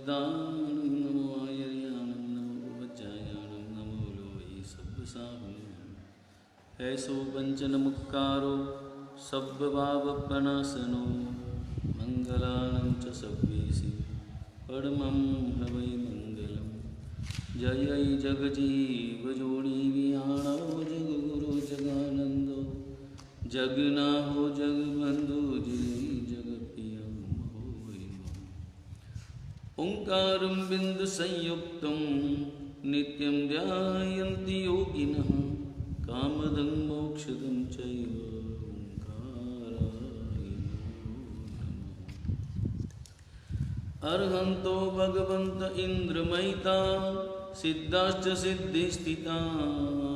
विद्यानं नमो आयर्यानं नमो वज्रायानं नमो लोये सब्बसाहुं ऐसो वञ्चनमुक्कारो सब्बभावप्रणाशनो मङ्गलानं च सब्बेसि परमं हवै मङ्गलं जय जगजीवजोनि विहाणो जगगुरु जगानन्दो जगन्नाहो जगबन्धु जय जगप्रियं हो वै ओंकारं बिन्दुसंयुक्तं नित्यं ध्यायन्ति योगिनः कामदं मोक्षदं चैव ओंकाराय नमः। अर्हन्तो भगवन्त इन्द्रमयिता सिद्धाश्च सिद्धिस्थिता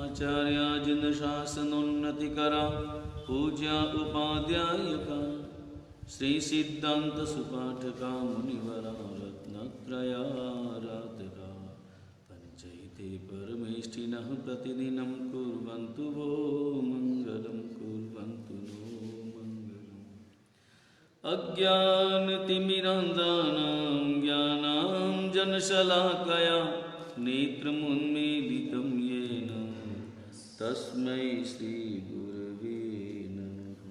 आचार्या जिनशासनोन्नतिकरा पूज्या उपाध्यायका श्री सिद्धांत सुपाठका मुनिवरा रत्नत्रयाराधका पंचैते परमेष्ठिनः प्रतिदिनं कुर्वन्तु वो मङ्गलं कुर्वन्तु नो मङ्गलम्। अज्ञानतिमिरान्धानां ज्ञानाञ्जनशलाकया नेत्रमुन्मीलितं येन तस्मै श्रीगुरवे नमः।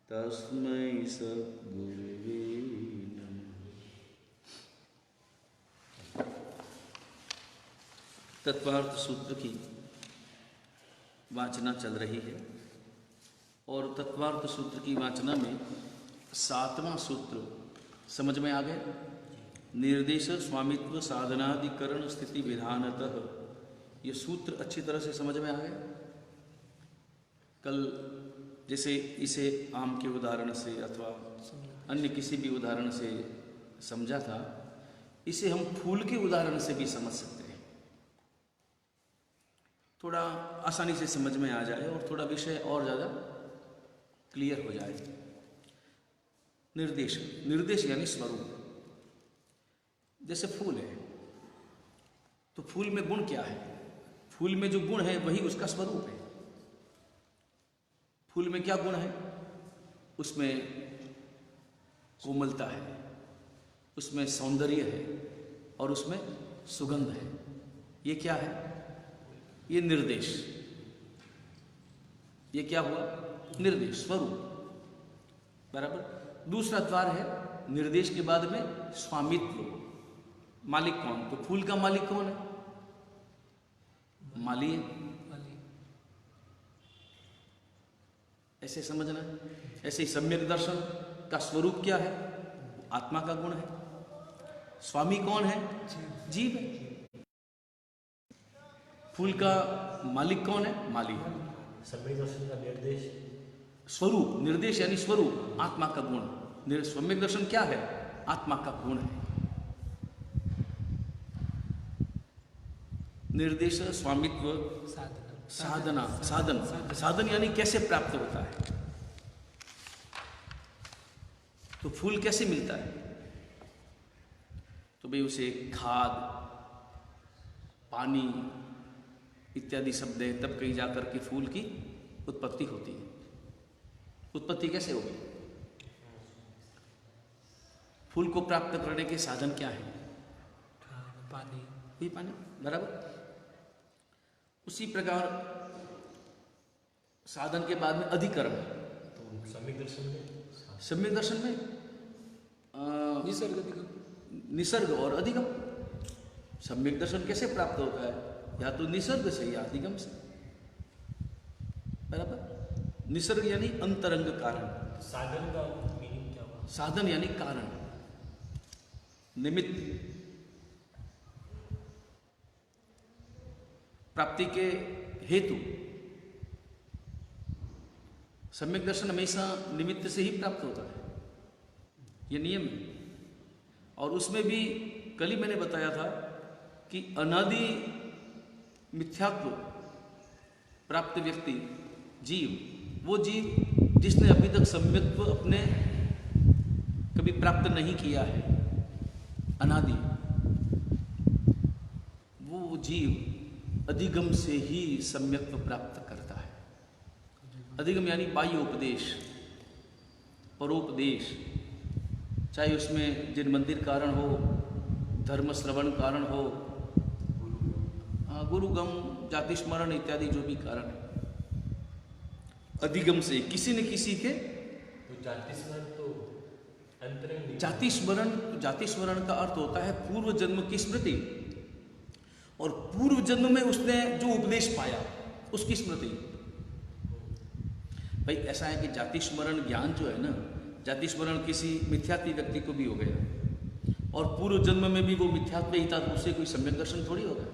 तस्मै सद्गुरवे नमः। तत्वार्थ सूत्र की वाचना चल रही है और तत्वार्थ सूत्र की वाचना में 7वां सूत्र समझ में आ गए। निर्देश स्वामित्व साधनाधिकरण स्थिति विधानतः, ये सूत्र अच्छी तरह से समझ में आ गए। कल जैसे इसे आम के उदाहरण से अथवा अन्य किसी भी उदाहरण से समझा था, इसे हम फूल के उदाहरण से भी समझ सकते हैं। थोड़ा आसानी से समझ में आ जाए और थोड़ा विषय और ज़्यादा क्लियर हो जाए। निर्देश, निर्देश यानी स्वरूप। जैसे फूल है तो फूल में गुण क्या है? फूल में जो गुण है वही उसका स्वरूप है। फूल में क्या गुण है? उसमें कोमलता है, उसमें सौंदर्य है और उसमें सुगंध है। ये क्या है? ये निर्देश। ये क्या हुआ? निर्देश, स्वरूप। बराबर। दूसरा द्वार है निर्देश के बाद में स्वामित्व। मालिक कौन? तो फूल का मालिक कौन है? माली है। ऐसे समझना। ऐसे ही सम्यक दर्शन का स्वरूप क्या है? आत्मा का गुण है। स्वामी कौन है? जीव है। फूल का मालिक कौन है? माली है। सम्यक दर्शन का निर्देश स्वरूप, निर्देश यानी स्वरूप, आत्मा का गुण। सम्यक दर्शन क्या है? आत्मा का गुण है। निर्देश, स्वामित्व, साधना, साधन। साधन यानी कैसे प्राप्त होता है। तो फूल कैसे मिलता है? तो भाई उसे खाद, पानी इत्यादि शब्द है, तब कहीं जाकर के फूल की उत्पत्ति होती है। उत्पत्ति कैसे होगी? फूल को प्राप्त करने के साधन क्या है? पानी। वही पानी। बराबर। उसी प्रकार साधन के बाद में अधिकरण। तो सम्यक दर्शन में सम्यक दर्शन में निसर्ग अधिगम। निसर्ग और अधिगम। सम्यक दर्शन कैसे प्राप्त होता है? या तो निसर्ग से या अधिगम से। बराबर। निसर्ग यानी अंतरंग कारण। साधन का मीनिंग क्या हुआ? साधन यानी कारण, निमित्त। प्राप्ति के हेतु। सम्यक दर्शन हमेशा निमित्त से ही प्राप्त होता है, यह नियम है। और उसमें भी कल ही मैंने बताया था कि अनादि मिथ्यात्व प्राप्त व्यक्ति, जीव, वो जीव जिसने अभी तक सम्यक्त्व अपने कभी प्राप्त नहीं किया है, अनादि, वो जीव अधिगम से ही सम्यक्त्व प्राप्त करता है। अधिगम यानी बाह्य उपदेश, परोपदेश, चाहे उसमें जिन मंदिर कारण हो धर्म श्रवण कारण हो, गुरुगम, जाति स्मरण इत्यादि जो भी कारण है, अधिगम से किसी न किसी के तो जाति स्मरण तो अंतरंग जाति स्मरण का अर्थ होता है पूर्व जन्म की स्मृति, और पूर्व जन्म में उसने जो उपदेश पाया उसकी स्मृति। भाई ऐसा है कि जाति स्मरण ज्ञान जो है ना, जाति स्मरण किसी मिथ्यात्वी व्यक्ति को भी हो गया, और पूर्व जन्म में भी वो मिथ्यात्व ही था, तो उसे कोई सम्यक दर्शन थोड़ी होगा।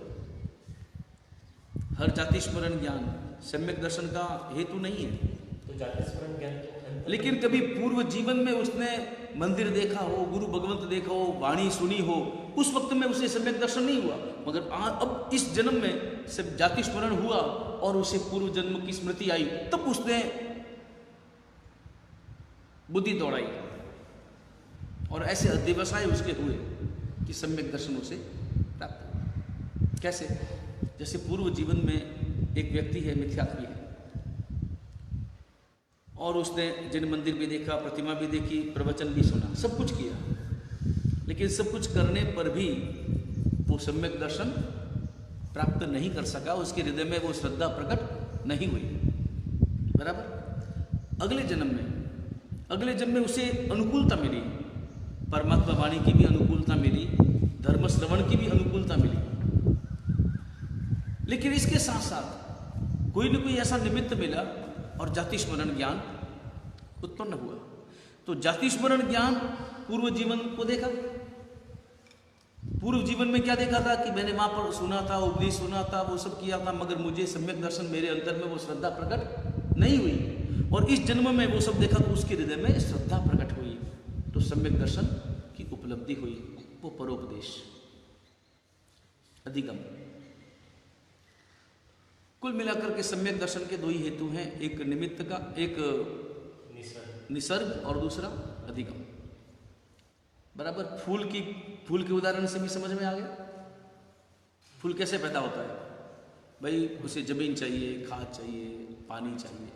हर जाति स्मरण ज्ञान सम्यक दर्शन का हेतु नहीं है। तो जाति स्मरण ज्ञान तो लेकिन कभी पूर्व जीवन में उसने मंदिर देखा हो, गुरु भगवंत देखा हो, वाणी सुनी हो, उस वक्त में उसे सम्यक दर्शन नहीं हुआ, मगर अब इस जन्म में सब जाति स्मरण हुआ और उसे पूर्व जन्म की स्मृति आई, तब उसने बुद्धि दौड़ाई और ऐसे अध्यवसाय उसके हुए कि सम्यक दर्शन उसे प्राप्त हुआ। कैसे? जैसे पूर्व जीवन में एक व्यक्ति है, मिथ्यात्वी है, और उसने जिन मंदिर भी देखा, प्रतिमा भी देखी, प्रवचन भी सुना, सब कुछ किया, लेकिन सब कुछ करने पर भी वो सम्यक दर्शन प्राप्त नहीं कर सका, उसके हृदय में वो श्रद्धा प्रकट नहीं हुई। बराबर? अगले जन्म में उसे अनुकूलता मिली, परमात्मा वाणी की भी अनुकूलता मिली, धर्म श्रवण की भी अनुकूलता मिली, लेकिन इसके साथ साथ कोई न कोई ऐसा निमित्त मिला और जाति स्मरण ज्ञान उत्पन्न हुआ। तो जाति स्मरण ज्ञान पूर्व जीवन को देखा, पूर्व जीवन में क्या देखा था कि मैंने वहां पर सुना था, उपदेश सुना था, वो सब किया था, मगर मुझे सम्यक दर्शन, मेरे अंतर में वो श्रद्धा प्रकट नहीं हुई, और इस जन्म में वो सब देखा तो उसके हृदय में श्रद्धा प्रकट हुई, तो सम्यक दर्शन की उपलब्धि हुई, वो परोपदेश, अधिगम। कुल मिलाकर के सम्यक दर्शन के दो ही हेतु हैं, एक निमित्त का, एक निसर्ग और दूसरा अधिगम। बराबर? फूल के उदाहरण से भी समझ में आ गया। फूल कैसे पैदा होता है? भाई उसे जमीन चाहिए, खाद चाहिए, पानी चाहिए,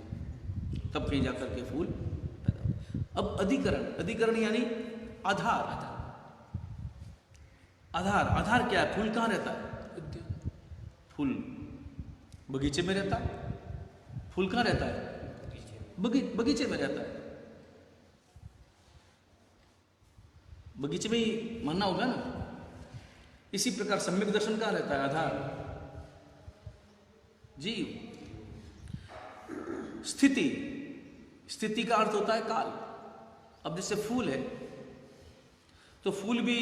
तब कहीं जाकर के फूल पैदा होता है। अब अधिकरण यानी आधार क्या है? फूल कहाँ रहता है? फूल बगीचे में रहता है। फूल कहाँ रहता है? बगीचे में रहता है। बगीचे में ही मानना होगा ना। इसी प्रकार सम्यक दर्शन कहाँ रहता है? आधार, जीव, स्थिति का अर्थ होता है काल। अब जैसे फूल है, तो फूल भी,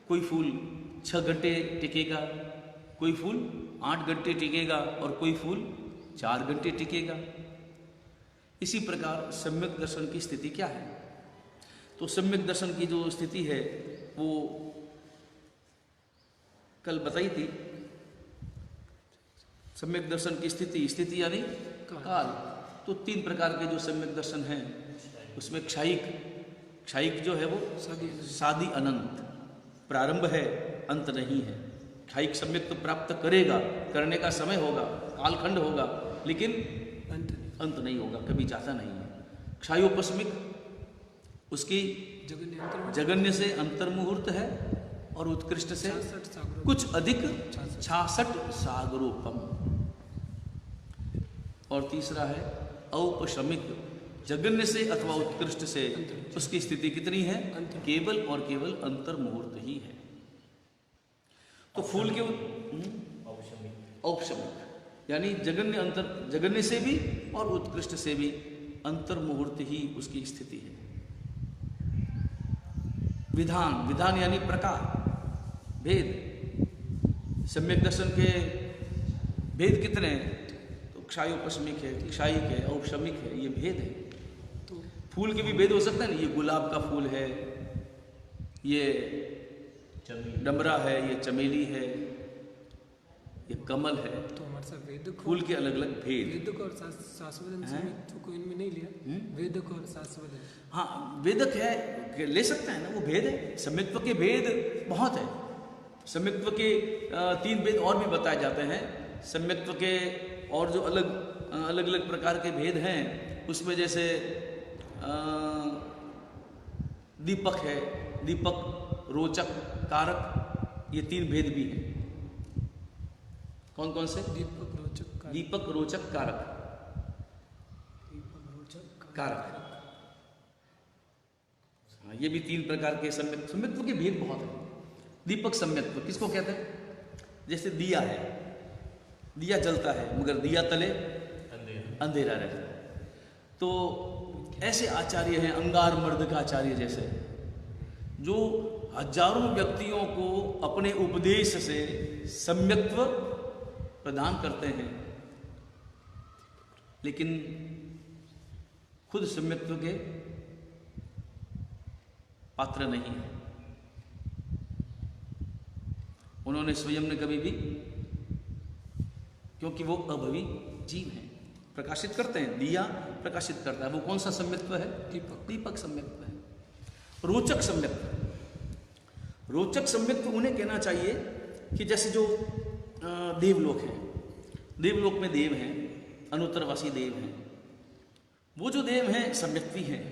कोई फूल 6 घंटे टिकेगा, कोई फूल 8 घंटे टिकेगा, और कोई फूल 4 घंटे टिकेगा। इसी प्रकार सम्यक दर्शन की स्थिति क्या है? तो सम्यक दर्शन की जो स्थिति है वो कल बताई थी। सम्यक दर्शन की स्थिति यानी काल। तो 3 प्रकार के जो सम्यक दर्शन हैं, उसमें क्षायिक जो है वो सादी अनंत, प्रारंभ है, अंत नहीं है। क्षायिक सम्यक तो प्राप्त करेगा, करने का समय होगा, कालखंड होगा, लेकिन अंत नहीं होगा, कभी जाता नहीं है। क्षायोपस्मिक, उसकी जगन्य से अंतर्मुहूर्त है, और उत्कृष्ट से कुछ अधिक 66 सागरोपम। और तीसरा है औपशमिक, जगन्य से अथवा उत्कृष्ट से उसकी स्थिति कितनी है? केवल और केवल अंतर्मुहूर्त ही है। तो फूल के औपशमिक यानी जगन्य से भी और उत्कृष्ट से भी अंतर्मुहूर्त ही उसकी स्थिति है। विधान यानी प्रकार, भेद। सम्यक दर्शन के भेद कितने हैं? तो क्षायोपशमिक है, क्षायिक है, औपशमिक है, ये भेद है। तो फूल के भी भेद हो सकता है ना, ये गुलाब का फूल है, ये डमरा है, ये चमेली है, ये कमल है। तो हमारे साथ वेदक फूल के अलग अलग भेद, वेदक और शास्त्रवदन से तो कोई इनमें नहीं लिया। वेदक और शास्त्रवदन, हाँ वेदक है, ले सकते हैं ना, वो भेद है। सम्यक्त्व के भेद बहुत है। सम्यक्त्व के 3 भेद और भी बताए जाते हैं। सम्यक्त्व के और जो अलग प्रकार के भेद हैं, उसमें जैसे दीपक है, दीपक रोचक, कारक, ये 3 भेद भी हैं। कौन कौन से? दीपक रोचक कारक। दीपक, रोचक, कारक। दीपक रोचक कारक, हाँ, ये भी 3 प्रकार के सम्यक्त्व। सम्यक्त्व के भेद बहुत है। दीपक सम्यक्त्व किसको कहते हैं? जैसे दिया है, दिया जलता है मगर दिया तले अंधेरा रहता है। तो ऐसे आचार्य हैं, अंगार मर्द का आचार्य जैसे, जो हजारों व्यक्तियों को अपने उपदेश से सम्यक्त्व प्रदान करते हैं, लेकिन खुद सम्यक्त्व के पात्र नहीं है। उन्होंने स्वयं ने कभी भी, क्योंकि वो अभवी जीव हैं, प्रकाशित करते हैं, दिया प्रकाशित करता है। वो कौन सा सम्यक्त्व है? दीपक। दीपक सम्यक्त्व है। रोचक सम्यक्त्व, रोचक सम्यक्त्व उन्हें कहना चाहिए कि जैसे जो देवलोक है, देवलोक में देव हैं, अनुत्तरवासी देव हैं। वो जो देव हैं सम्यक्त्वी हैं,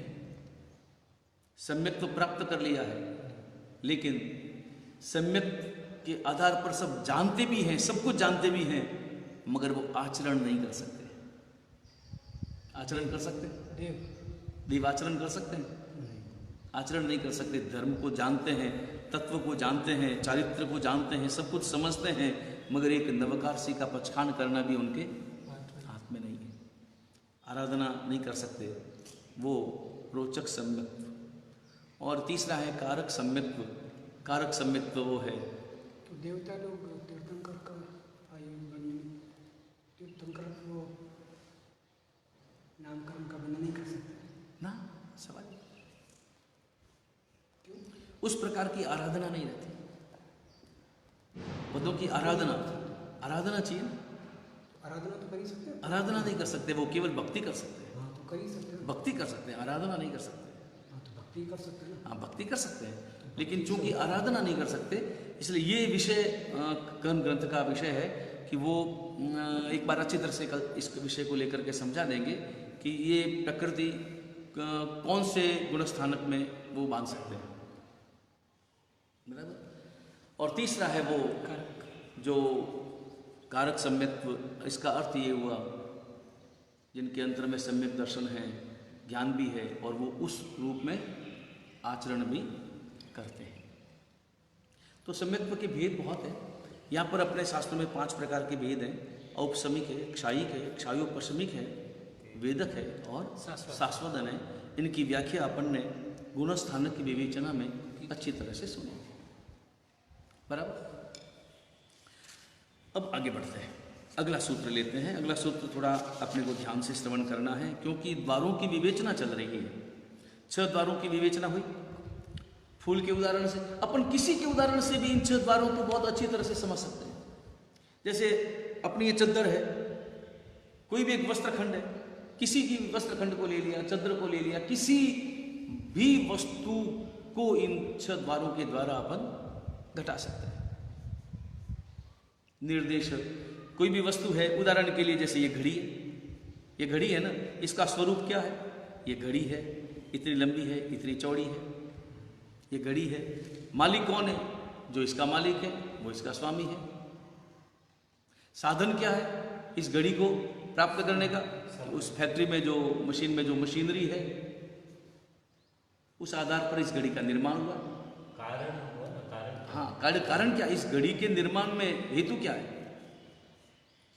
सम्यक्त्व प्राप्त कर लिया है, लेकिन सम्यक्त्व के आधार पर सब जानते भी हैं, सब कुछ जानते भी हैं, मगर वो आचरण नहीं कर सकते। आचरण कर सकते? देव आचरण कर सकते हैं? आचरण नहीं कर सकते। धर्म को जानते हैं, तत्व को जानते हैं, चारित्र को जानते हैं, सब कुछ समझते हैं, मगर एक नवकारसी का पचखान करना भी उनके हाथ में नहीं है। आराधना नहीं कर सकते। वो रोचक सम्यक्त्व। और तीसरा है कारक सम्यक्त्व। कारक सम्यक्त्व वो है, तो देवता लोग तीर्थंकर का तीर्थंकर वो नामकरण का वर्णन नहीं कर सकते ना, सवाल क्यों? उस प्रकार की आराधना नहीं रहती। पदों की आराधना, आराधना चाहिए ना। आराधना तो कर ही सकते हैं। आराधना नहीं कर सकते, वो केवल भक्ति कर सकते हैं। हाँ तो कर ही सकते हैं। भक्ति कर सकते हैं, आराधना नहीं कर सकते। हाँ तो भक्ति कर सकते हैं। हाँ, भक्ति कर सकते हैं, लेकिन चूंकि आराधना नहीं कर सकते, इसलिए ये विषय कर्म ग्रंथ का विषय है कि वो एक बार अच्छी तरह से कल इस विषय को लेकर के समझा देंगे कि ये प्रकृति कौन से गुण स्थानक में वो बांध सकते हैं, बराबर। और तीसरा है वो जो कारक सम्यक्त्व। इसका अर्थ ये हुआ जिनके अंतर में सम्यक दर्शन है, ज्ञान भी है, और वो उस रूप में आचरण भी करते हैं। तो सम्यक्त्व के भेद बहुत है। यहाँ पर अपने शास्त्रों में 5 प्रकार के भेद हैं। औपशमिक है, क्षायिक है, क्षायोपशमिक है, वेदक है और शाश्वतन है। इनकी व्याख्या अपन ने गुण स्थानक की विवेचना में अच्छी तरह से सुनी, बराबर। अब आगे बढ़ते हैं, अगला सूत्र लेते हैं। अगला सूत्र थोड़ा अपने को ध्यान से श्रवण करना है, क्योंकि द्वारों की विवेचना चल रही है। 6 द्वारों की विवेचना हुई फूल के उदाहरण से। अपन किसी के उदाहरण से भी इन 6 द्वारों को बहुत अच्छी तरह से समझ सकते हैं। जैसे अपनी ये चद्दर है, कोई भी एक वस्त्रखंड है, किसी की वस्त्रखंड को ले लिया, चद्दर को ले लिया, किसी भी वस्तु को इन 6 द्वारों के द्वारा अपन घटा सकते हैं। निर्देशक, कोई भी वस्तु है, उदाहरण के लिए जैसे ये घड़ी है, ये घड़ी है ना, इसका स्वरूप क्या है? ये घड़ी है, इतनी लंबी है, इतनी चौड़ी है, ये घड़ी है। मालिक कौन है? जो इसका मालिक है वो इसका स्वामी है। साधन क्या है इस घड़ी को प्राप्त करने का? उस फैक्ट्री में जो मशीन में जो मशीनरी है, उस आधार पर इस घड़ी का निर्माण हुआ। कारण हुआ ना, कारण। हाँ, कारण क्या? इस घड़ी के निर्माण में हेतु क्या है?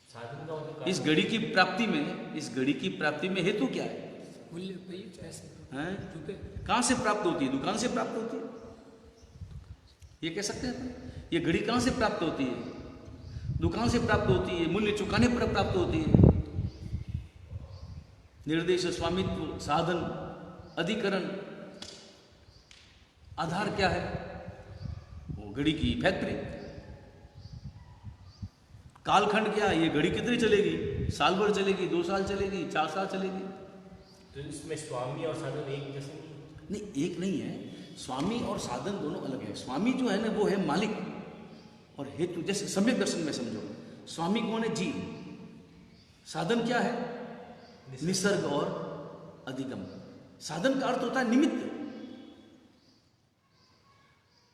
साधन का मतलब इस घड़ी की प्राप्ति में, इस घड़ी की प्राप्ति में हेतु क्या है? मूल्य, पैसे, हैं? रुपए। कहाँ से प्राप्त होती है? दुकान से प्राप्त होती है, ये कह सकते हैं अपन। ये घड़ी कहाँ से प्राप्त होती है? दुकान से प्राप्त होती है, मूल्य चुकाने पर प्राप्त होती है। निर्देश, स्वामित्व, साधन, अधिकरण, आधार क्या है? वो घड़ी की फैक्ट्री। कालखंड क्या है? ये घड़ी कितनी चलेगी? साल भर चलेगी, 2 साल चलेगी, 4 साल चलेगी। तो इसमें स्वामी और साधन एक जैसे नहीं? नहीं, एक नहीं है। स्वामी और साधन दोनों अलग है। स्वामी जो है ना, वो है मालिक, और हेतु जैसे सम्यक दर्शन में समझो, स्वामी कौन है? जीव। साधन क्या है? निसर्ग और अधिगम। साधन का अर्थ होता है निमित्त।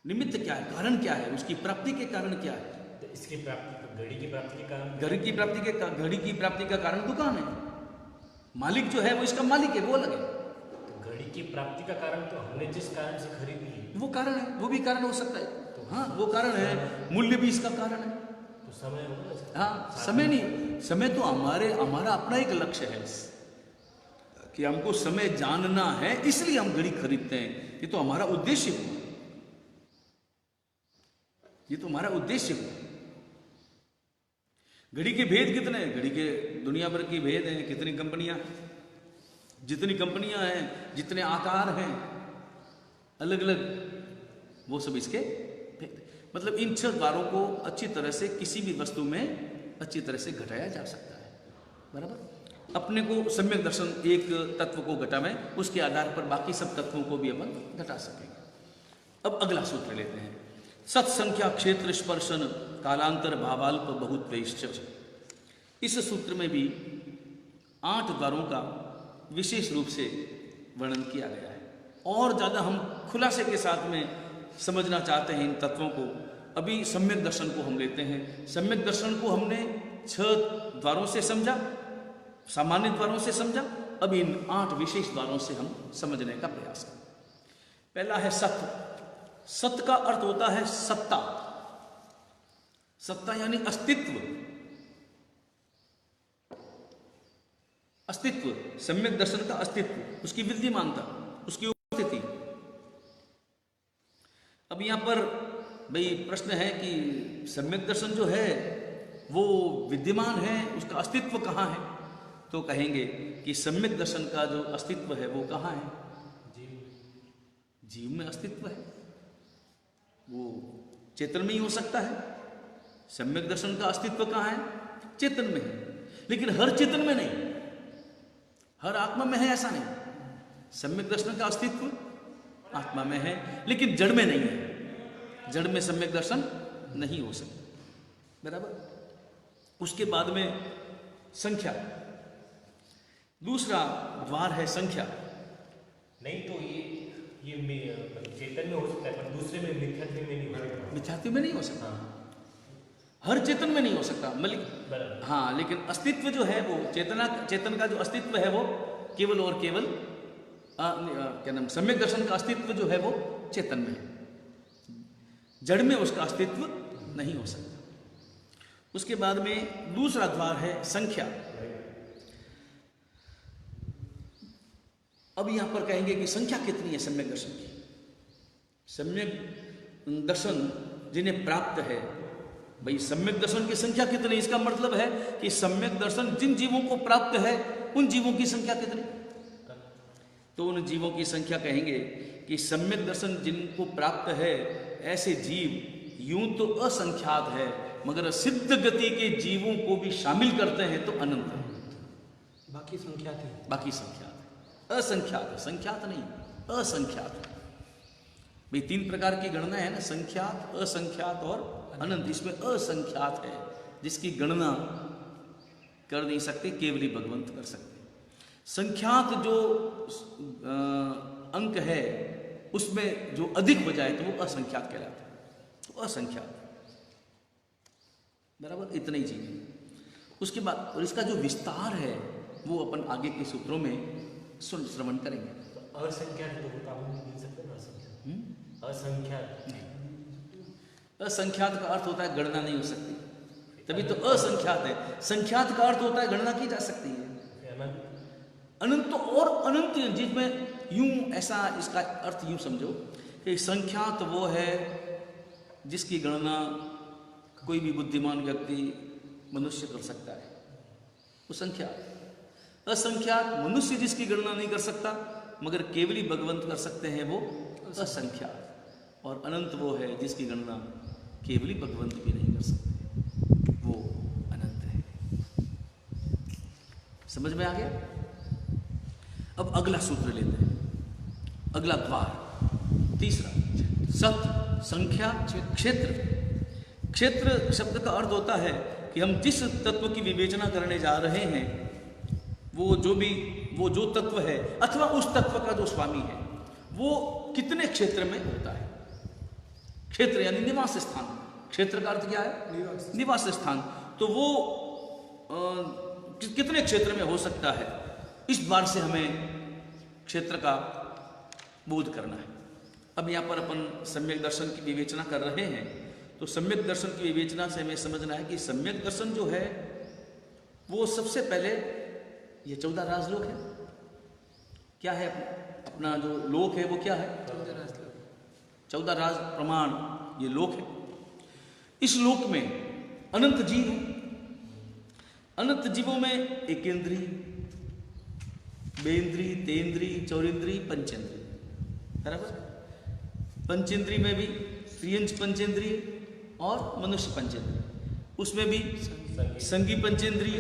निमित्त क्या है, कारण क्या है, उसकी प्राप्ति के कारण क्या है। तो इसकी प्राप्ति, घड़ी की प्राप्ति के कारण, घड़ी की प्राप्ति का कारण दुकान है। मालिक जो है वो इसका मालिक है, वो अलग है। तो घड़ी की प्राप्ति का कारण तो हमने जिस कारण से खरीदी है वो कारण है, वो भी कारण हो सकता है। तो हाँ, वो कारण है। मूल्य भी इसका कारण है। तो समय होगा इसका। हाँ, समय नहीं, समय तो हमारा अपना एक लक्ष्य है कि हमको समय जानना है, इसलिए हम घड़ी खरीदते हैं। ये तो हमारा उद्देश्य हुआ, ये तो हमारा उद्देश्य हुआ। घड़ी के भेद कितने हैं? घड़ी के दुनिया भर की भेद हैं। कितनी कंपनियां, जितनी कंपनियां हैं, जितने आकार हैं अलग अलग, वो सब इसके भेद। मतलब इन 6 द्वारों को अच्छी तरह से किसी भी वस्तु में अच्छी तरह से घटाया जा सकता है। बराबर। अपने को सम्यक दर्शन एक तत्व को घटावें, उसके आधार पर बाकी सब तत्वों को भी अपन घटा सकेंगे। अब अगला सूत्र लेते हैं। सत्संख्या क्षेत्र स्पर्शन कालांतर भावाल्प बहुत वैश्च। इस सूत्र में भी 8 द्वारों का विशेष रूप से वर्णन किया गया है। और ज़्यादा हम खुलासे के साथ में समझना चाहते हैं इन तत्वों को। अभी सम्यक दर्शन को हम लेते हैं। सम्यक दर्शन को हमने 6 द्वारों से समझा, सामान्य द्वारों से समझा। अब इन 8 विशेष द्वारों से हम समझने का प्रयास करें। पहला है सत्य। सत्य का अर्थ होता है सत्ता। सत्ता यानी अस्तित्व। अस्तित्व, सम्यक दर्शन का अस्तित्व, उसकी विद्यमानता, उसकी उपस्थिति। अब यहां पर भाई प्रश्न है कि सम्यक दर्शन जो है वो विद्यमान है, उसका अस्तित्व कहाँ है? तो कहेंगे कि सम्यक दर्शन का जो अस्तित्व है वो कहाँ है? जीव में अस्तित्व है। वो चेतन में ही हो सकता है। सम्यक दर्शन का अस्तित्व कहाँ है? चेतन में है। लेकिन हर चेतन में नहीं, हर आत्मा में है ऐसा नहीं। सम्यक दर्शन का अस्तित्व आत्मा में है, लेकिन जड़ में नहीं है। जड़ में सम्यक दर्शन नहीं हो सकता। बराबर। उसके बाद में संख्या, दूसरा द्वार है संख्या। नहीं तो ये चेतन में हो सकता है, पर दूसरे में मिथ्यात्व में नहीं हो सकता। मिथ्यात्व में नहीं हो सकता। हर चेतन में नहीं हो सकता। बराबर। हाँ, लेकिन अस्तित्व जो है वो चेतन का जो अस्तित्व है वो केवल और केवल क्या नाम, सम्यक दर्शन का अस्तित्व जो है वो चेतन में है। जड़ में उसका अस्तित्व नहीं हो सकता। उसके बाद में दूसरा द्वार है संख्या। अब यहां पर कहेंगे कि संख्या कितनी है सम्यक दर्शन की। सम्यक दर्शन जिन्हें प्राप्त है, भाई सम्यक दर्शन की संख्या कितनी? इसका मतलब है कि सम्यक दर्शन जिन जीवों को प्राप्त है उन जीवों की संख्या कितनी? तो उन जीवों की संख्या कहेंगे कि सम्यक दर्शन जिनको प्राप्त है ऐसे जीव यूं तो असंख्यात है, मगर सिद्ध गति के जीवों को भी शामिल करते हैं तो अनंत है। बाकी संख्यात है। बाकी संख्यात है, असंख्यात है, संख्यात नहीं, असंख्यात है। भाई 3 प्रकार की गणना है ना, संख्यात, असंख्यात और अनंत। इसमें असंख्यात है जिसकी गणना कर नहीं सकते, केवल ही भगवंत कर सकते। संख्यात जो अंक है उसमें जो अधिक हो जाए तो वो असंख्यात कहलाता है। तो असंख्यात, बराबर, इतने ही चीजें। उसके बाद और इसका जो विस्तार है वो अपन आगे के सूत्रों में श्रवण करेंगे। तो असंख्यात तो होता हम नहीं मिल सकते ना। असंख्यात असंख्यात का अर्थ होता है गणना नहीं हो सकती, तभी तो असंख्यात है। संख्यात का अर्थ होता है गणना की जा सकती है। अनंत तो और अनंत, जिसमें यूं ऐसा इसका अर्थ यूं समझो कि संख्यात वो है जिसकी गणना कोई भी बुद्धिमान व्यक्ति, मनुष्य कर सकता है, वो संख्यात। असंख्यात मनुष्य जिसकी गणना नहीं कर सकता मगर केवली भगवंत कर सकते हैं, वो असंख्यात। और अनंत वो है जिसकी गणना केवली भगवंत भी नहीं कर सकते, वो अनंत है। समझ में आ गया? अब अगला सूत्र लेते हैं, अगला द्वार, तीसरा, सत, संख्या, क्षेत्र। क्षेत्र शब्द का अर्थ होता है कि हम जिस तत्व की विवेचना करने जा रहे हैं वो जो तत्व है अथवा उस तत्व का जो स्वामी है वो कितने क्षेत्र में होता है। क्षेत्र यानी निवास स्थान। क्षेत्र का अर्थ क्या है? निवास। निवास स्थान। तो वो कितने क्षेत्र में हो सकता है, इस बार से हमें क्षेत्र का बोध करना है। अब यहाँ पर अपन सम्यक दर्शन की विवेचना कर रहे हैं, तो सम्यक दर्शन की विवेचना से हमें समझना है कि सम्यक दर्शन जो है वो सबसे पहले ये 14 राजलोक है। क्या है अपना जो लोक है वो क्या है? 14 राज प्रमाण ये लोक है। इस लोक में अनंत जीव है। अनंत जीवों में एकेंद्री, बेंद्री, तेंद्री, चौरिंद्री, पंचेंद्री, बराबर। पंचेंद्री में भी त्रियंच पंचेंद्री और मनुष्य पंचेंद्री, उसमें भी संगी पंचेंद्री,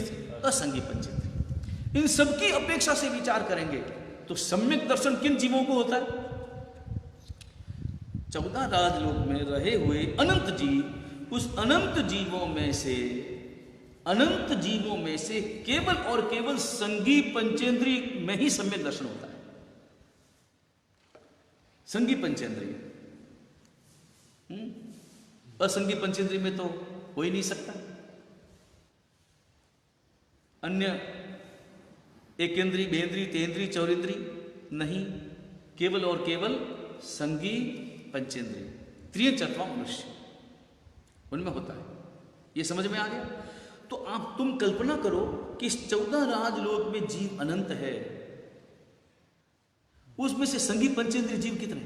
असंगी पंचेंद्री। इन सबकी अपेक्षा से विचार करेंगे तो सम्यक दर्शन किन जीवों को होता है? 14 राजलोक में रहे हुए अनंत जीव, उस अनंत जीवों में से केवल और केवल संगी पंचेंद्री में ही सम्यक दर्शन होता है। संगी पंचेंद्री, असंगी पंचेंद्री में तो हो ही नहीं सकता। अन्य एकेंद्री, बेंद्री, तेंद्री, चौरिंद्री नहीं, केवल और केवल संगी पंचेंद्री, त्रियंच अथवा मनुष्य, उनमें होता है। ये समझ में आ गया? तो तुम कल्पना करो कि इस 14 राजलोक में जीव अनंत है, उसमें से संगी पंचेंद्री जीव कितने?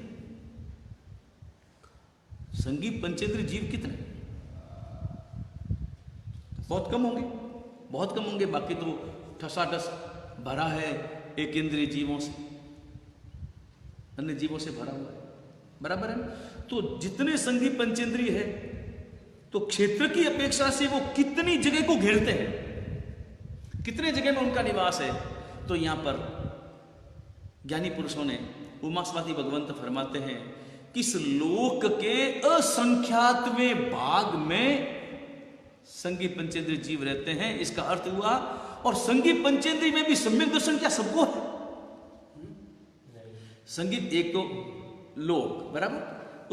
संगी पंचेंद्री जीव कितने? बहुत कम होंगे, बहुत कम होंगे। बाकी तो ठसाठस भरा है एक इंद्रिय जीवों से, अन्य जीवों से भरा हुआ है, बराबर है। तो जितने संगी पंचेंद्रिय है, तो क्षेत्र की अपेक्षा से वो कितनी जगह को घेरते हैं, कितने जगह में उनका निवास है। तो यहां पर ज्ञानी पुरुषों ने, उमास्वादी भगवंत फरमाते हैं कि इस लोक के असंख्यातवें भाग में संगी पंचेंद्रिय जीव रहते हैं। इसका अर्थ हुआ, और संगी पंचेंद्रिय में भी सम्यक दर्शन क्या सबको है? संगीत एक तो लोक, बराबर,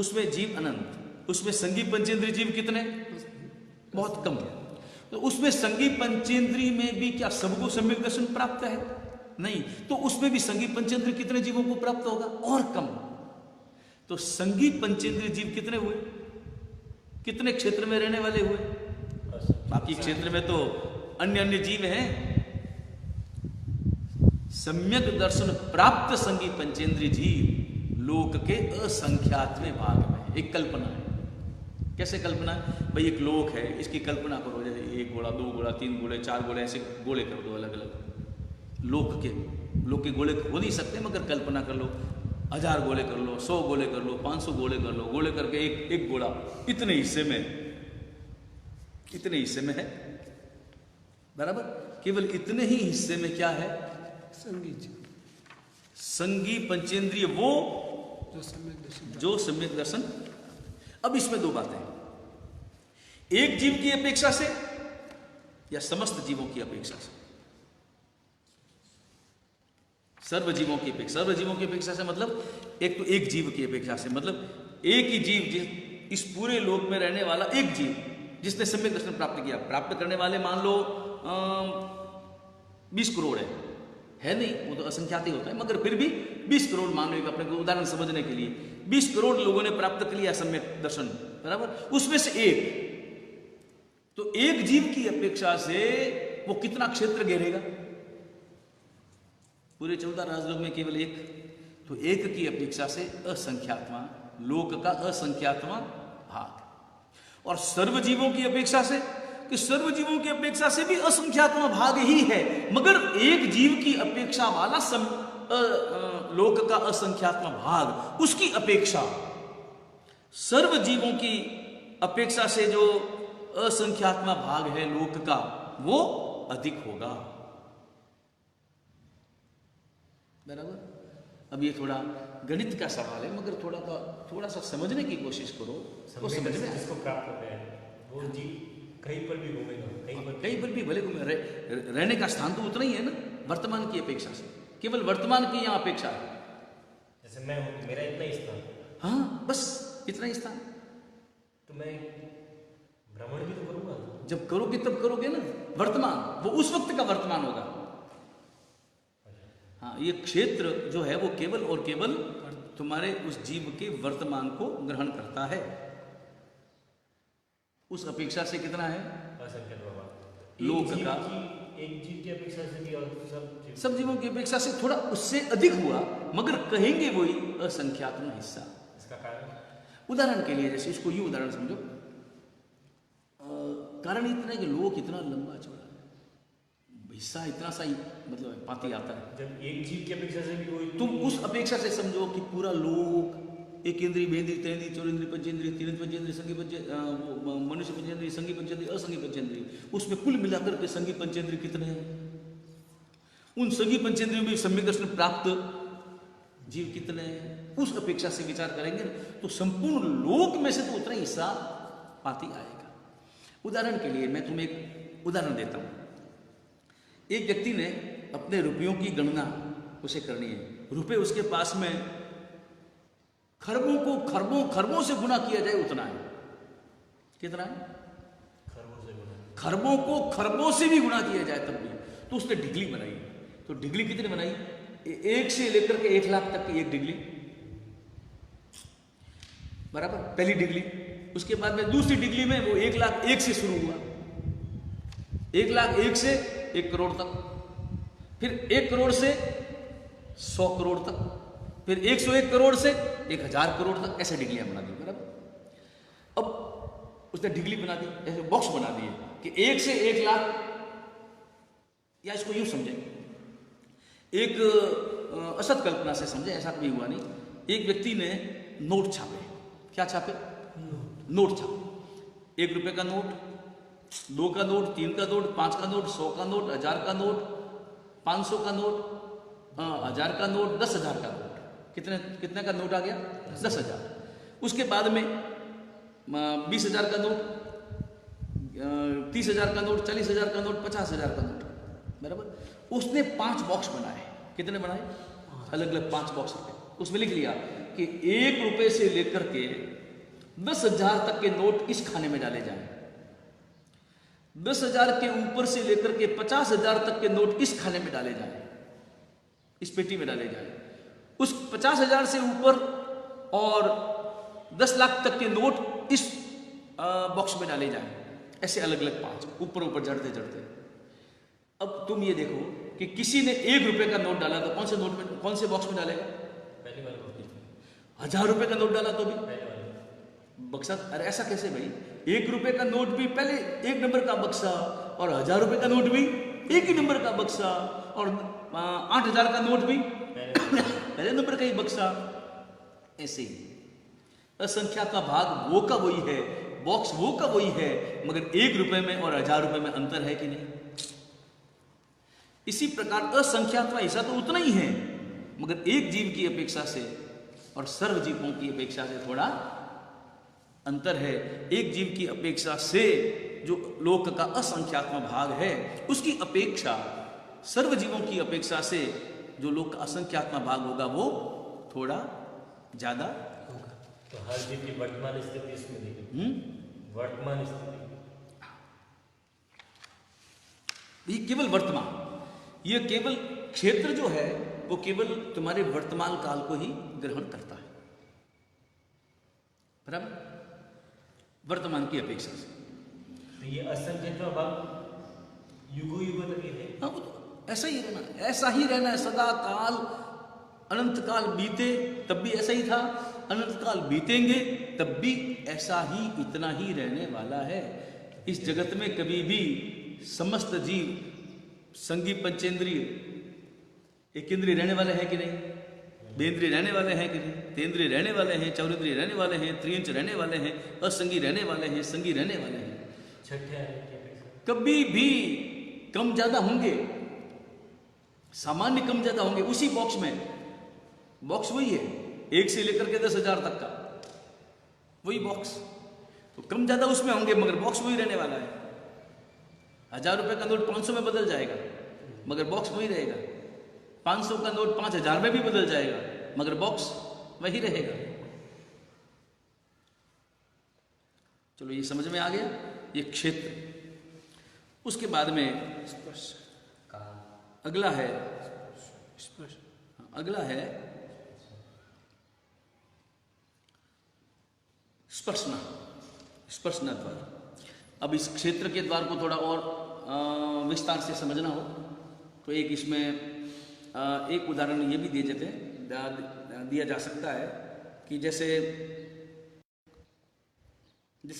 उसमें जीव अनंत, उसमें संगी पंचेंद्रिय जीव कितने? बहुत कम है। तो उसमें संगी पंचेंद्रिय में भी क्या सबको सम्यक दर्शन प्राप्त है? नहीं। तो उसमें भी संगी पंचेंद्रिय कितने जीवों को प्राप्त होगा? और कम। तो संगी पंचेंद्रिय जीव कितने हुए? कितने क्षेत्र में रहने वाले हुए? बाकी क्षेत्र में तो अन्य अन्य जीव हैं। सम्यक दर्शन प्राप्त संगी पंचेंद्रिय जीव लोक के असंख्यातवें भाग में। एक कल्पना है। कैसे कल्पना है? भाई एक लोक है, इसकी कल्पना करो, जैसे 1 गोला, 2 गोला, 3 गोले, 4 गोले, ऐसे गोले कर दो अलग अलग। लोक के गोले हो नहीं सकते, मगर कल्पना कर लो 1000 गोले कर लो, 100 गोले कर लो, 500 गोले कर लो। गोले करके एक गोला इतने हिस्से में है, बराबर। केवल इतने ही हिस्से में क्या है? संगी पंचेंद्रिय, वो जो सम्यक दर्शन। अब इसमें 2 बातें हैं, एक जीव की अपेक्षा से या समस्त जीवों की अपेक्षा से। सर्व जीवों की अपेक्षा से मतलब एक तो एक जीव की अपेक्षा से, मतलब एक ही जीव, इस पूरे लोक में रहने वाला एक जीव जिसने सम्यक दर्शन प्राप्त किया। प्राप्त करने वाले मान लो 20 करोड़ है नहीं, वो तो असंख्यात ही होता है, मगर फिर भी 20 करोड़ मान लो, अपने को उदाहरण समझने के लिए 20 करोड़ लोगों ने प्राप्त कर लिया सम्यक दर्शन, बराबर। उसमें से एक जीव की अपेक्षा से वो कितना क्षेत्र घेरेगा? पूरे 14 राजलोक में केवल एक, तो एक की अपेक्षा से असंख्यातवां लोक का असंख्यातवां भाग। और सर्वजीवों की अपेक्षा से, कि सर्वजीवों की अपेक्षा से भी असंख्यातवां भाग ही है, मगर एक जीव की अपेक्षा वाला लोक का असंख्यातवां भाग, उसकी अपेक्षा सर्वजीवों की अपेक्षा से जो असंख्यातवां भाग है लोक का, वो अधिक होगा, बराबर। अब ये थोड़ा गणित का सवाल है, मगर थोड़ा सा समझने की कोशिश करो तो समझ में। जिसको प्राप्त होता है वो जीव कहीं पर भी घूमेगा, कहीं पर भी भले घूमे, रहने का स्थान तो उतना ही है ना, वर्तमान की अपेक्षा से। केवल वर्तमान की यहाँ अपेक्षा है। जैसे मैं हूँ, मेरा इतना ही स्थान, हाँ, बस इतना ही स्थान। तो मैं भ्रमण भी तो करूंगा। जब करोगे तब करोगे ना, वर्तमान, वो उस वक्त का वर्तमान होगा। हाँ, ये क्षेत्र जो है वो केवल और केवल तुम्हारे उस जीव के वर्तमान को ग्रहण करता है। उस अपेक्षा से कितना है असंख्य बाबा, लोक का, एक जीव की अपेक्षा से भी और सब जीवों की अपेक्षा से थोड़ा उससे अधिक हुआ, मगर कहेंगे वही असंख्यात्मक हिस्सा। इसका कारण उदाहरण के लिए जैसे इसको यूं उदाहरण समझो, कारण इतना है कि लोक इतना लंबा चौड़ा है, हिस्सा इतना सा ही मतलब पाती आता है। जब एक जीव की अपेक्षा से भी कोई, तुम उस अपेक्षा से समझो कि पूरा लोक एक इंद्रिय, बेंद्रिय, तेंद्रिय, चौरेंद्रिय, पंचेंद्रिय, तीन पंचेंद्रिय, संगी मनुष्य पंचेंद्रिय, संगी पंचेंद्रिय, असंगी पंचेंद्रिय, उसमें कुल मिलाकर के संगी पंचेंद्रिय कितने हैं? उन संगी पंचेंद्रियों में सम्यक दर्शन प्राप्त जीव कितने हैं? उस अपेक्षा से विचार करेंगे तो संपूर्ण लोक में से तो उतना हिस्सा पाती आएगा। उदाहरण के लिए मैं तुम्हें एक उदाहरण देता हूं। एक व्यक्ति ने अपने रुपयों की गणना उसे करनी है, रुपए उसके पास में खरबों को खरबों से गुना किया जाए उतना है। कितना है? खरबों से गुना, खरबों को खरबों से भी गुना किया जाए तब भी। तो उसने डिग्री बनाई, तो डिग्री कितनी बनाई? 1 से लेकर के 1 लाख तक की एक डिग्री, बराबर, पहली डिग्री। उसके बाद में दूसरी डिग्री में वो 1 लाख 1 से शुरू हुआ, 1 लाख 1 से 1 करोड़ तक, फिर 1 करोड़ से 100 करोड़ तक, फिर 101 करोड़ से 1000 करोड़ तक, ऐसे डिग्रियां बना दी। बराबर। अब उसने डिग्री बना दी, ऐसे बॉक्स बना दिए कि 1 से 1 लाख, या इसको यूं समझे, एक असत कल्पना से समझे, ऐसा कभी हुआ नहीं। एक व्यक्ति ने नोट छापे। क्या छापे? नोट छापे। 1 रुपए का नोट, 2 का नोट, 3 का नोट, 5 का नोट, 100 का नोट, 1000 का नोट, 500 का नोट, 1000 का नोट, 10,000 का नोट। कितने का नोट आ गया? 10,000। उसके बाद में 20,000 का नोट, 30,000 का नोट, 40,000 का नोट, 50,000 का नोट, बराबर। उसने 5 बॉक्स बनाए। कितने बनाए? अलग अलग 5 बॉक्स रखे। उसमें लिख लिया कि 1 रुपए से लेकर के 10,000 तक के नोट इस खाने में डाले जाएं, 10,000 के ऊपर से लेकर के 50,000 तक के नोट इस खाने में डाले जाएं, इस पेटी में डाले जाएं। उस 50,000 से ऊपर और 10 लाख तक के नोट इस बॉक्स में डाले जाएं। ऐसे अलग अलग 5 ऊपर ऊपर जड़ते जड़ते। अब तुम ये देखो कि किसी ने 1 रुपए का नोट डाला तो कौन से नोट में, कौन से बॉक्स में डालेगा? पहले वाले 1000 रुपए का नोट डाला तो भी पहले वाले बक्सा। अरे ऐसा कैसे भाई? 1 रुपए का नोट भी पहले 1 नंबर का बक्सा, और 1000 रुपए का नोट भी 1 ही नंबर का बक्सा, और 8,000 का नोट भी पहले नंबर का ही बक्सा। ऐसे ही असंख्या का भाग वो का वही है, बॉक्स वो का वही है, मगर 1 रुपए में और 1000 रुपए में अंतर है कि नहीं? इसी प्रकार असंख्यात्मक हिस्सा तो उतना ही है, मगर एक जीव की अपेक्षा से और सर्व जीवों की अपेक्षा से थोड़ा अंतर है। एक जीव की अपेक्षा से जो लोक का असंख्यात्मक भाग है, उसकी अपेक्षा सर्व जीवों की अपेक्षा से जो लोक का असंख्यात्मक भाग होगा वो थोड़ा ज्यादा होगा। तो हर जीव की वर्तमान स्थिति इसमें देखिए, वर्तमान स्थिति, ये केवल वर्तमान, ये केवल क्षेत्र जो है वो केवल तुम्हारे वर्तमान काल को ही ग्रहण करता है, बराबर, वर्तमान की अपेक्षा से। तो ये असंख्य भाग युगों युगों तक ये है। हाँ, वो तो ऐसा ही रहना, ऐसा ही रहना है सदा काल। अनंत काल बीते तब भी ऐसा ही था, अनंत काल बीतेंगे तब भी ऐसा ही, इतना ही रहने वाला है। इस जगत में कभी भी समस्त जीव संगी पंचेंद्रिय एक इंद्रिय रहने वाले हैं कि नहीं? बेंद्रिय रहने वाले हैं कि नहीं? तेंद्रिय रहने वाले हैं, चौरिंद्रिय रहने वाले हैं, त्रियंच रहने वाले हैं, असंगी रहने वाले हैं, संगी रहने वाले हैं। छठे आने की अपेक्षा कभी भी कम ज्यादा होंगे, सामान्य कम ज्यादा होंगे। उसी बॉक्स में, बॉक्स वही है 1 से लेकर के 10,000 तक का वही बॉक्स, तो कम ज्यादा उसमें होंगे मगर बॉक्स वही रहने वाला है। 1000 रुपए का नोट 500 में बदल जाएगा मगर बॉक्स वही रहेगा। 500 का नोट 5,000 में भी बदल जाएगा मगर बॉक्स वही रहेगा। चलो ये समझ में आ गया, ये क्षेत्र। उसके बाद में स्पर्श अगला है, स्पर्श अगला है स्पर्शना, स्पर्शना द्वार। अब इस क्षेत्र के द्वार को थोड़ा और विस्तार से समझना हो तो एक इसमें एक उदाहरण ये भी दिया जा सकता है कि जैसे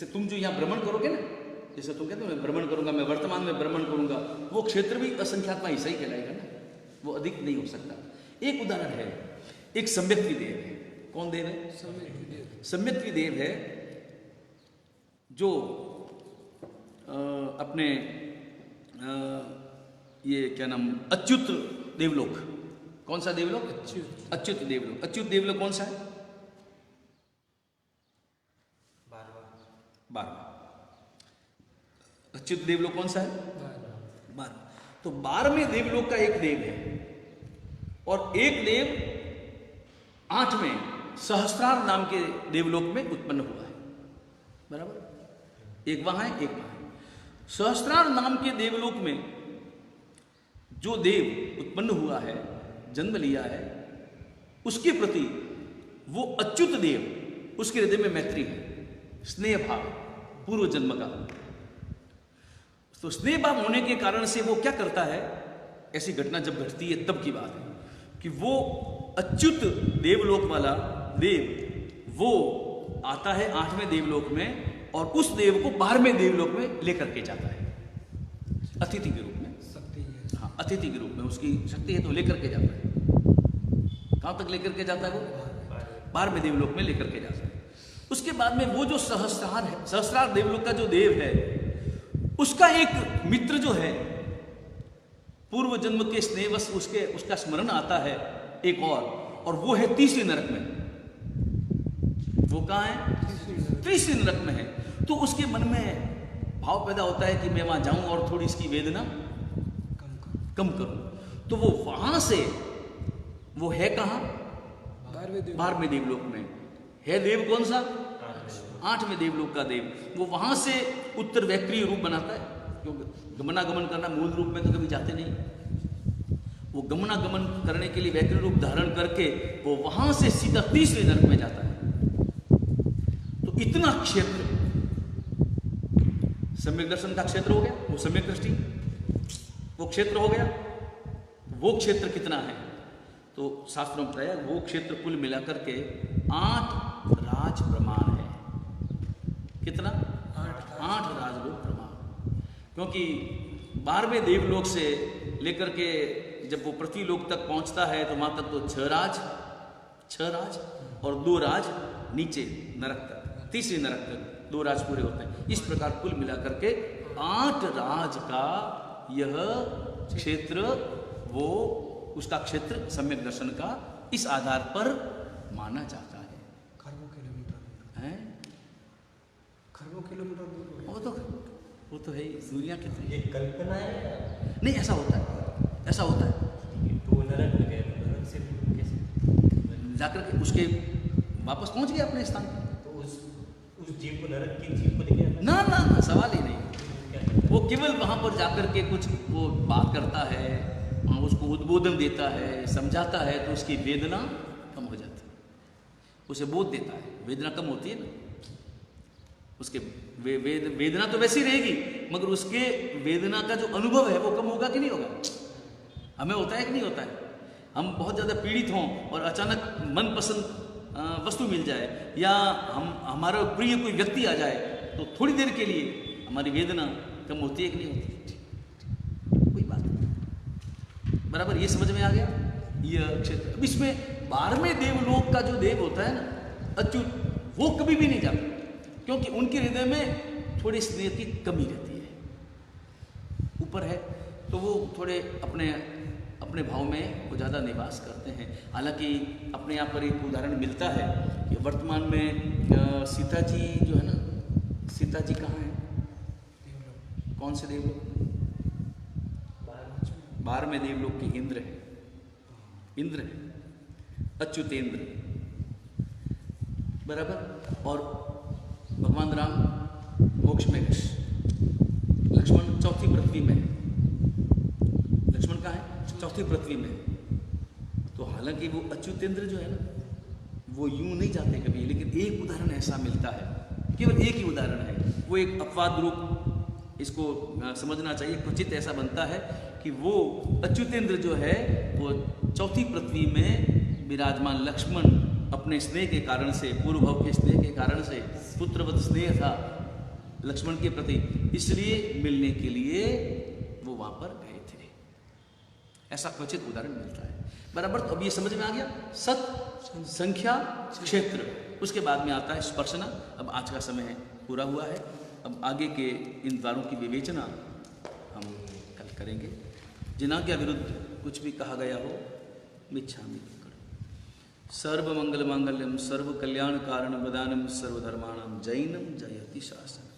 तुम जो यहाँ भ्रमण करोगे ना, जैसे तुम कहते हो मैं भ्रमण करूंगा, मैं वर्तमान में भ्रमण करूंगा, वो क्षेत्र भी असंख्यात्मा ऐसा ही कहलाएगा ना, वो अधिक नहीं हो सकता। एक उदाहरण है, एक सम्यक्ति देव है। कौन देव है? सम्यक्ति देव है जो अपने ये क्या नाम, अच्युत देवलोक। कौन सा देवलोक? अच्युत देवलोक। अच्युत देवलोक कौन सा है? 12। अच्युत देवलोक कौन सा है? 12। तो 12वें देवलोक का एक देव है और एक देव 8वें सहस्त्रार नाम के देवलोक में उत्पन्न हुआ है। बराबर, एक वहां है, एक वहां है। सहस्त्रार नाम के देवलोक में जो देव उत्पन्न हुआ है, जन्म लिया है, उसके प्रति वो अच्युत देव, उसके हृदय में मैत्री है, स्नेह भाव पूर्व जन्म का। तो स्नेह भाव होने के कारण से वो क्या करता है, ऐसी घटना जब घटती है तब की बात है कि वो अच्युत देवलोक वाला देव वो आता है 8वें देवलोक में और उस देव को 12वें देवलोक में लेकर के जाता है, अतिथि के रूप में। हाँ, अतिथि के रूप में उसकी शक्ति है तो लेकर के जाता है। कहां तक लेकर के जाता है? वो 12वें देवलोक में लेकर के जाता है। उसके बाद में वो जो सहस्त्रार है, सहस्त्रार देवलोक का जो देव है, उसका एक मित्र जो है, पूर्व जन्म के स्नेहवश उसका स्मरण आता है एक और वो है तीसरे नरक में। वो कहाँ है? तीसरे नरक में है। तो उसके मन में भाव पैदा होता है कि मैं वहां जाऊं और थोड़ी इसकी वेदना कम करूं। तो वो वहां से, वो है कहां? 12वें देवलोक में है। देव कौन सा? 8वें देवलोक का देव। वो वहां से उत्तर वैक्रीय रूप बनाता है, क्योंकि गमनागमन करना मूल रूप में तो कभी जाते नहीं। वो गमनागमन करने के लिए वैक्रीय रूप धारण करके वो वहां से सीधा तीसरे नरक में जाता है। तो इतना क्षेत्र सम्यक दर्शन का क्षेत्र हो गया, वो सम्यक दृष्टि वो क्षेत्र हो गया। वो क्षेत्र कितना है? तो शास्त्रों में बताया वो क्षेत्र कुल मिलाकर के 8 राज प्रमाण है। कितना? 8 राजलोक प्रमाण। क्योंकि 12वें देवलोक से लेकर के जब वो पृथ्वी लोक तक पहुंचता है तो वहां तक तो 6 राज और 2 राज नीचे नरक तक, तीसरे नरक तक 2 राज पूरे होते हैं। इस प्रकार कुल मिलाकर के 8 राज का यह क्षेत्र, वो उसका क्षेत्र सम्यक दर्शन का इस आधार पर माना जाता है। खरबों किलोमीटर हैं? खरबों किलोमीटर दूर वो तो है ही, दूरियां कितनी। ये कल्पना है? नहीं, ऐसा होता है, ऐसा होता है। तो नरक में गए, नरक से कैसे जाकर के उसके वापस पहुंच गया अपने स्थान। तो उस जीव को, नरक की जीव को लेके ना ना ना, सवाल ही नहीं। क्या करता है? वो केवल वहां पर जाकर के कुछ वो बात करता है, वहां उसको उद्बोधन देता है, समझाता है, तो उसकी वेदना कम हो जाती है। उसे बोध देता है, वेदना कम होती है ना उसके। वेदना तो वैसी रहेगी, मगर उसके वेदना का जो अनुभव है वो कम होगा कि नहीं होगा? हमें होता है कि नहीं होता है? हम बहुत ज़्यादा पीड़ित हों और अचानक मनपसंद वस्तु मिल जाए या हमारा प्रिय कोई व्यक्ति आ जाए तो थोड़ी देर के लिए हमारी वेदना कम होती है कि नहीं होती? कोई बात नहीं। बराबर, ये समझ में आ गया यह क्षेत्र। अब इसमें 12वें देवलोक का जो देव होता है ना, अच्युत, वो कभी भी नहीं जाता, क्योंकि उनके हृदय में थोड़ी स्नेह की कमी रहती है। ऊपर है तो वो थोड़े अपने भाव में वो ज़्यादा निवास करते हैं। हालांकि अपने यहाँ पर एक उदाहरण मिलता है कि वर्तमान में सीता जी जो है ना, सीता जी कहाँ हैं? कौन से देवलोक? 12वें देवलोक के इंद्र है, इंद्र है, अच्युतेंद्र। बराबर। और भगवान राम मोक्ष में यश। लक्ष्मण चौथी पृथ्वी में है। लक्ष्मण कहाँ है? चौथी पृथ्वी में। तो हालांकि वो अच्युतेंद्र जो है ना, वो यूं नहीं जाते कभी, लेकिन एक उदाहरण ऐसा मिलता है, केवल एक ही उदाहरण है, वो एक अपवाद रूप इसको समझना चाहिए। क्वचित ऐसा बनता है कि वो अच्युतेंद्र जो है वो चौथी पृथ्वी में विराजमान लक्ष्मण अपने स्नेह के कारण से, पूर्व भाव के स्नेह के कारण से, पुत्रवत स्नेह था लक्ष्मण के प्रति, इसलिए मिलने के लिए वो वहां पर गए थे। ऐसा क्वचित उदाहरण मिलता है। बराबर। तो अब ये समझ में आ गया, सत, संख्या, क्षेत्र, उसके बाद में आता है स्पर्शना। अब आज का समय पूरा हुआ है, अब आगे के इन द्वारों की विवेचना हम कल करेंगे। जिनके विरुद्ध कुछ भी कहा गया हो, मिच्छामि दुक्कड़म। सर्व मंगल मांगल्यम सर्व कल्याण कारण वदानम सर्वधर्माणाम जैनम जयति शासनम।